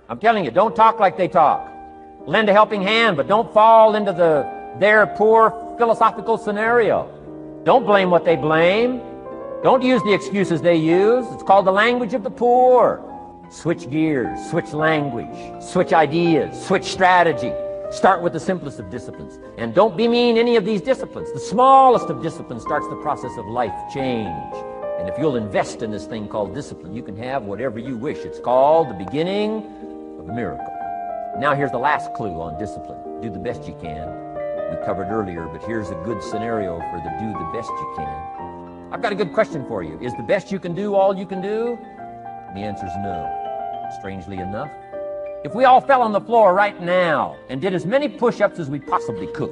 I'm telling you, don't talk like they talk. Lend a helping hand, but don't fall into their poor philosophical scenario. Don't blame what they blame. Don't use the excuses they use. It's called the language of the poor. Switch gears, switch language, switch ideas, switch strategy. Start with the simplest of disciplines. And don't bemean any of these disciplines. The smallest of disciplines starts the process of life change. And if you'll invest in this thing called discipline, you can have whatever you wish. It's called the beginning of a miracle. Now here's the last clue on discipline. Do the best you can. We covered earlier, but here's a good scenario for the do the best you can. I've got a good question for you. Is the best you can do all you can do? The answer is no. Strangely enough, if we all fell on the floor right now and did as many push-ups as we possibly could,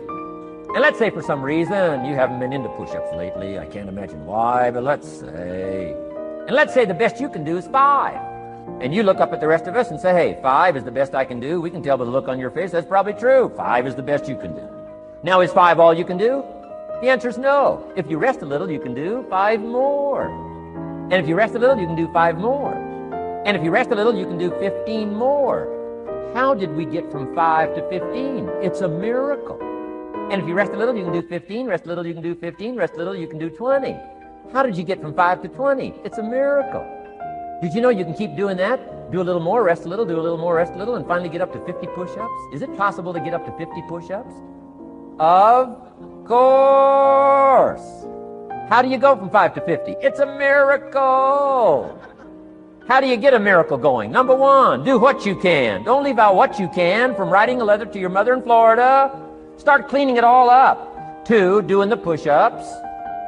and let's say for some reason you haven't been into push-ups lately, I can't imagine why, but let's say the best you can do is 5. And you look up at the rest of us and say, hey, 5 is the best I can do. We can tell by the look on your face that's probably true. 5 is the best you can do. Now, is 5 all you can do? The answer is no. If you rest a little, you can do 5 more. And if you rest a little, you can do 5 more. And if you rest a little, you can do 15 more. How did we get from 5 to 15? It's a miracle. And if you rest a little, you can do 15. Rest a little, you can do 15. Rest a little, you can do 20. How did you get from 5 to 20? It's a miracle. Did you know you can keep doing that? Do a little more, rest a little, do a little more, rest a little, and finally get up to 50 push-ups? Is it possible to get up to 50 push-ups? Of course. How do you go from 5 to 50? It's a miracle. How do you get a miracle going? Number 1, do what you can. Don't leave out what you can, from writing a letter to your mother in Florida. Start cleaning it all up. 2, doing the push-ups.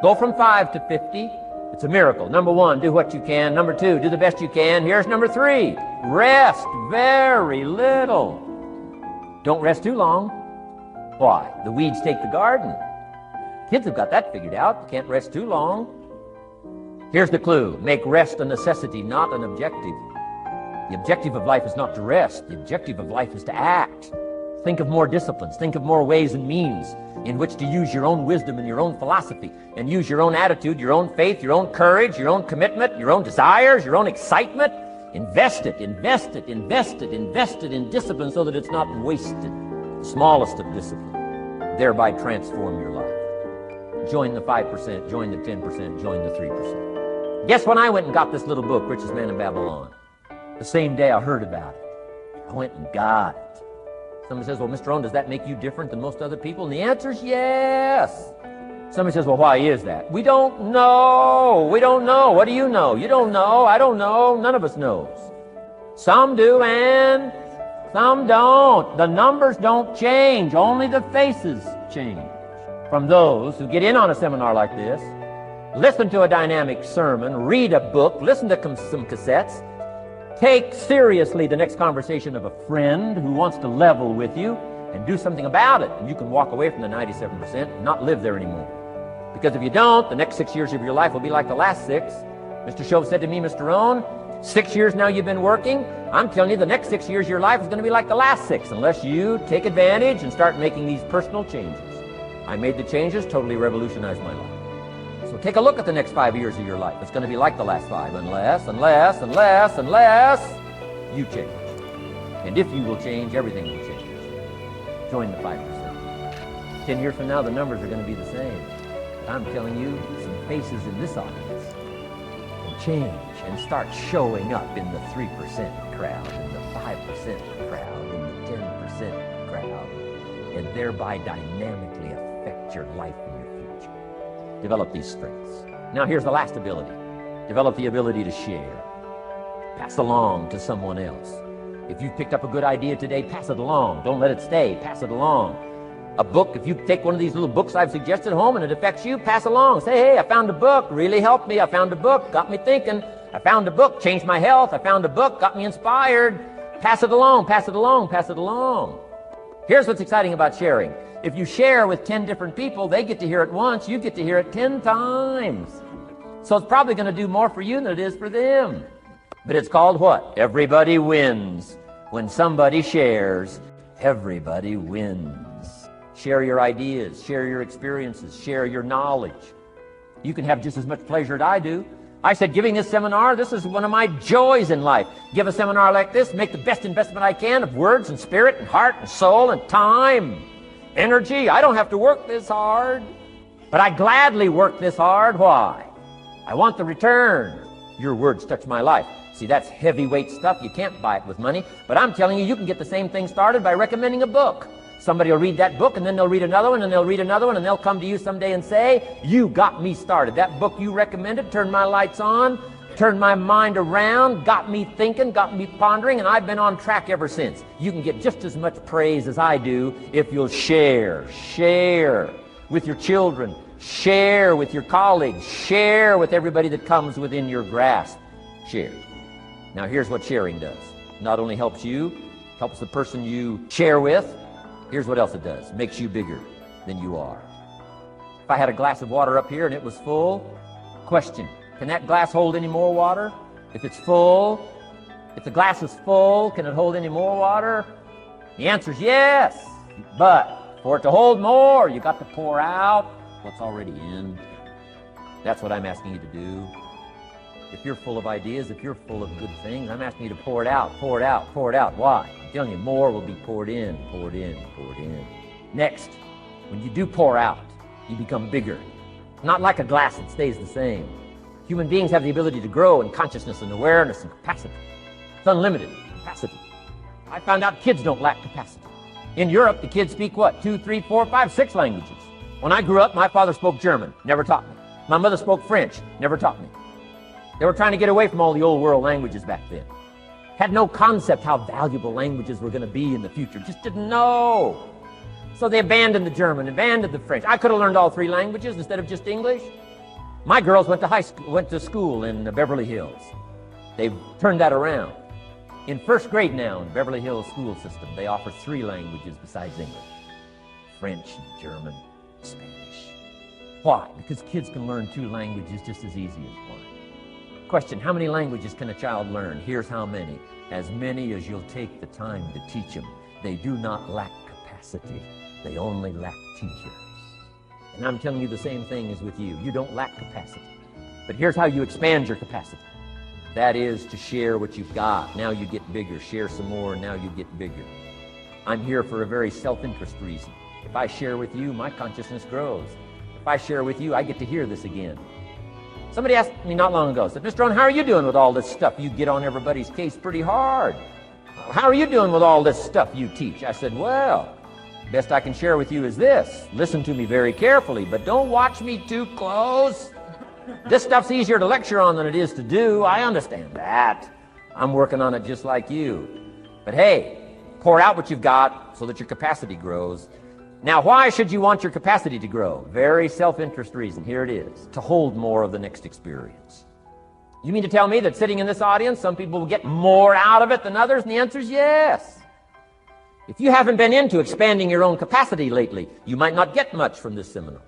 Go from 5 to 50. It's a miracle. Number 1, do what you can. Number 2, do the best you can. Here's number 3, rest very little. Don't rest too long. Why? The weeds take the garden. Kids have got that figured out. You can't rest too long. Here's the clue. Make rest a necessity, not an objective. The objective of life is not to rest. The objective of life is to act. Think of more disciplines. Think of more ways and means in which to use your own wisdom and your own philosophy, and use your own attitude, your own faith, your own courage, your own commitment, your own desires, your own excitement. Invest it, invest it, invest it, invest it in discipline so that it's not wasted. The smallest of discipline. Thereby transform your life. Join the 5%, join the 10%, join the 3%. Guess when I went and got this little book, Richest Man in Babylon? The same day I heard about it. I went and got it. Somebody says, well, Mr. Rohn, does that make you different than most other people? And the answer is yes. Somebody says, well, why is that? We don't know. We don't know. What do you know? You don't know. I don't know. None of us knows. Some do and some don't. The numbers don't change. Only the faces change. From those who get in on a seminar like this, listen to a dynamic sermon, read a book, listen to some cassettes, take seriously the next conversation of a friend who wants to level with you, and do something about it. And you can walk away from the 97% and not live there anymore. Because if you don't, the next 6 years of your life will be like the last 6. Mr. Shove said to me, Mr. Rohn, 6 years now you've been working. I'm telling you, the next 6 years of your life is going to be like the last 6, unless you take advantage and start making these personal changes. I made the changes, totally revolutionized my life. So take a look at the next 5 years of your life. It's going to be like the last 5, unless you change. And if you will change, everything will change. Join the 5%. 10 years from now, the numbers are going to be the same. But I'm telling you, some faces in this audience will change and start showing up in the 3% crowd, in the 5% crowd, in the 10% crowd, and thereby dynamically affect your life and your future. Develop these strengths. Now here's the last ability. Develop the ability to share. Pass along to someone else. If you've picked up a good idea today, pass it along. Don't let it stay. Pass it along. A book, if you take one of these little books I've suggested home and it affects you, pass along. Say, hey, I found a book, really helped me. I found a book, got me thinking. I found a book, changed my health. I found a book, got me inspired. Pass it along, pass it along, pass it along. Here's what's exciting about sharing. If you share with 10 different people, they get to hear it once, you get to hear it 10 times. So it's probably going to do more for you than it is for them. But it's called what? Everybody wins. When somebody shares, everybody wins. Share your ideas, share your experiences, share your knowledge. You can have just as much pleasure as I do I said, giving this seminar, this is one of my joys in life. Give a seminar like this, make the best investment I can of words and spirit and heart and soul and time, energy. I don't have to work this hard, but I gladly work this hard. Why? I want the return. Your words touch my life. See, that's heavyweight stuff. You can't buy it with money. But I'm telling you, you can get the same thing started by recommending a book. Somebody will read that book, and then they'll read another one, and they'll read another one, and they'll come to you someday and say, you got me started. That book you recommended turned my lights on, turned my mind around, got me thinking, got me pondering, and I've been on track ever since. You can get just as much praise as I do if you'll share with your children, share with your colleagues, share with everybody that comes within your grasp. Share. Now here's what sharing does. Not only helps you, helps the person you share with. Here's what else it does. Makes you bigger than you are. If I had a glass of water up here and it was full, question, can that glass hold any more water? If it's full, if the glass is full, can it hold any more water? The answer is yes. But for it to hold more, you got to pour out what's already in. That's what I'm asking you to do. If you're full of ideas, if you're full of good things, I'm asking you to pour it out, pour it out, pour it out. Why? I'm telling you, more will be poured in, poured in, poured in. Next, when you do pour out, you become bigger. Not like a glass that stays the same. Human beings have the ability to grow in consciousness and awareness and capacity. It's unlimited capacity. I found out kids don't lack capacity. In Europe, the kids speak what? 2, 3, 4, 5, 6 languages. When I grew up, my father spoke German, never taught me. My mother spoke French, never taught me. They were trying to get away from all the old world languages back then. Had no concept how valuable languages were going to be in the future. Just didn't know. So they abandoned the German, abandoned the French. I could have learned all 3 languages instead of just English. My girls went to school in Beverly Hills. They've turned that around. In first grade now in Beverly Hills school system, they offer 3 languages besides English. French, German, Spanish. Why? Because kids can learn 2 languages just as easy as 1. Question, how many languages can a child learn? Here's how many. As many as you'll take the time to teach them. They do not lack capacity. They only lack teachers. And I'm telling you the same thing is with you. You don't lack capacity. But here's how you expand your capacity. That is to share what you've got. Now you get bigger. Share some more, now you get bigger. I'm here for a very self-interest reason. If I share with you, my consciousness grows. If I share with you, I get to hear this again. Somebody asked me not long ago, said, Mr. Rohn, how are you doing with all this stuff? You get on everybody's case pretty hard. How are you doing with all this stuff you teach? I said, well, best I can share with you is this. Listen to me very carefully, but don't watch me too close. This stuff's easier to lecture on than it is to do. I understand that. I'm working on it just like you. But hey, pour out what you've got so that your capacity grows. Now, why should you want your capacity to grow? Very self-interest reason. Here it is. To hold more of the next experience. You mean to tell me that sitting in this audience, some people will get more out of it than others? And the answer is yes. If you haven't been into expanding your own capacity lately, you might not get much from this seminar.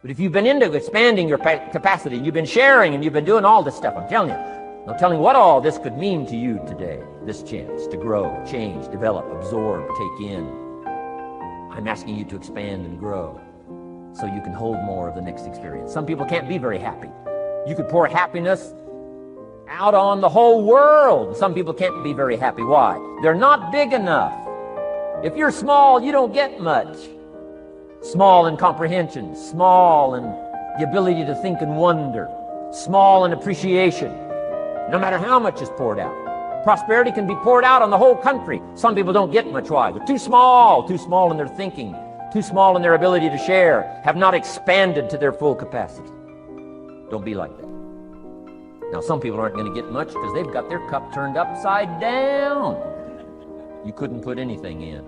But if you've been into expanding your capacity, and you've been sharing, and you've been doing all this stuff, I'm telling you what all this could mean to you today. This chance to grow, change, develop, absorb, take in. I'm asking you to expand and grow so you can hold more of the next experience. Some people can't be very happy. You could pour happiness out on the whole world. Some people can't be very happy. Why? They're not big enough. If you're small, you don't get much. Small in comprehension, small in the ability to think and wonder, small in appreciation, no matter how much is poured out. Prosperity can be poured out on the whole country. Some people don't get much. Why? They're too small in their thinking, too small in their ability to share, have not expanded to their full capacity. Don't be like that. Now, some people aren't going to get much because they've got their cup turned upside down. You couldn't put anything in.